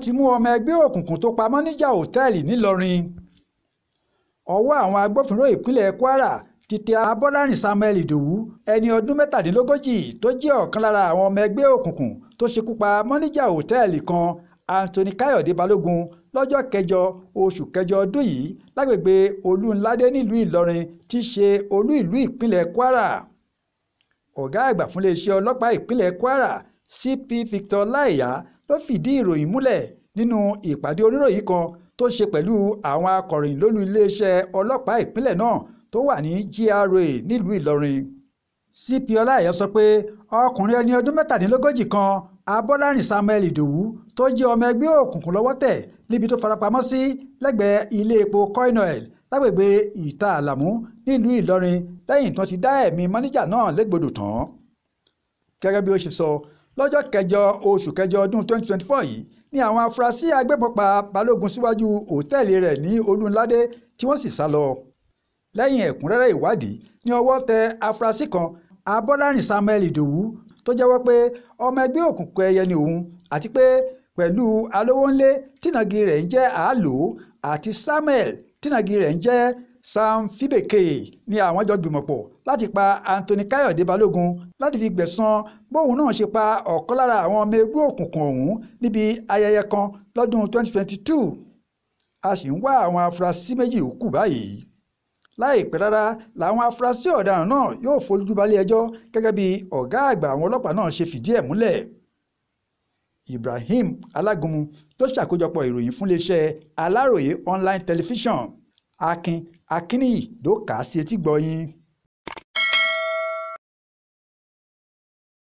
ti mú ọmọ ẹgbẹ́ òkùnkùn tó pa mọ́níjà òtẹ́ẹ̀lì ńìlọrin. ọwọ́ àwọn agbófinró ìpínlẹ̀ Kwara ti tẹ Abọ́lárìn Samuel Ìdòwú ẹni ọdún 37 tó jẹ́ ọ̀kan lára àwọn ọmọ ẹgbẹ́ òkùnkùn tó ṣekú pa mọ́níjà òtẹ́ẹ̀lì kan Anthony Káyọ̀dé Balógun lọ́jọ́ 8 oṣù kẹjọ ọdún yìí lágbègbè Olúnládé nílùú Ìlọrin tí í ṣe olú ìlú ìpínlẹ̀ Kwara. ọ̀gá àgbà fún iléeṣẹ́ ọlọ́pàá ìpínlẹ̀ Kwara CP Victor Láìyá ló fìdí ìròyìn múlẹ̀ nínú ìpàdé oníròyìn kan tó ṣe pẹ̀lú àwọn akọ̀ròyìn lólú iléeṣẹ́ ọlọ́pàá ìpínlẹ̀ náà tó wà ní GRA nílùú Ìlọrin. CP Ọláìyá sọ pé ọkùnrin ẹni ọdún 37 kan Abọ́lárìn Samuel Ìdòwú tó jẹ́ ọmọ ẹgbẹ́ òkùnkùn lọ́wọ́ tẹ̀ níbi tó farapamọ́ sí lẹ́gbẹ̀ẹ́ ilé epo Coinoil lágbègbè Ìta Àlàmú nílùú Ìlọrin lẹ́yìn tí wọ́n ti dá ẹ̀mí mọ́níjà náà légbodò tán. gẹ́gẹ́ bí ó ṣe sọ lọ́jọ́ 8 oṣù kẹjọ ọdún 2024 yìí ni àwọn afurasí agbébọn pa Balógun síwájú òtẹ́ẹ̀lì rẹ̀ ní Olúnládé tí wọ́n sì sá lọ. lẹ́yìn ẹ̀kúnrẹ́rẹ́ ìwádìí ní ọwọ́ tẹ afurasí kan Abọ́lárìn Samuel Ìdòwú tó jẹ́wọ́ pé ọmọ ẹgbẹ́ òkùnkùn ẹyẹ ni òun àti pé pẹ̀lú Alówónlé tínàgì rẹ̀ ń jẹ́ Àálò àti Samuel tínàgì rẹ̀ ń jẹ́ Sam Fibeke ni àwọn jọ gbìmọ̀ pọ̀ láti pa Anthony Káyọ̀dé Balógun láti fi gbẹ̀san bóun náà ṣe pa ọ̀kan lára àwọn ọmọ ẹgbẹ́ òkùnkùn ọ̀hún níbi ayẹyẹ kan lọ́dún 2022. a sì ń wá àwọn afurasí méjì òkú báyìí. láìpẹ́ rárá làwọn afurasí ọ̀daràn náà yóò fojú balẹ̀-ẹjọ́ gẹ́gẹ́ bí ọ̀gá àgbà àwọn ọlọ́pàá náà ṣe fìdí ẹ̀ múlẹ̀. Ibrahim Alágúnmu ló ṣàkójọpọ̀ ìròyìn fún iléeṣẹ́ Aláròyé online television. Akin Akínníyì ló kà á sí etí gbọ́ yín.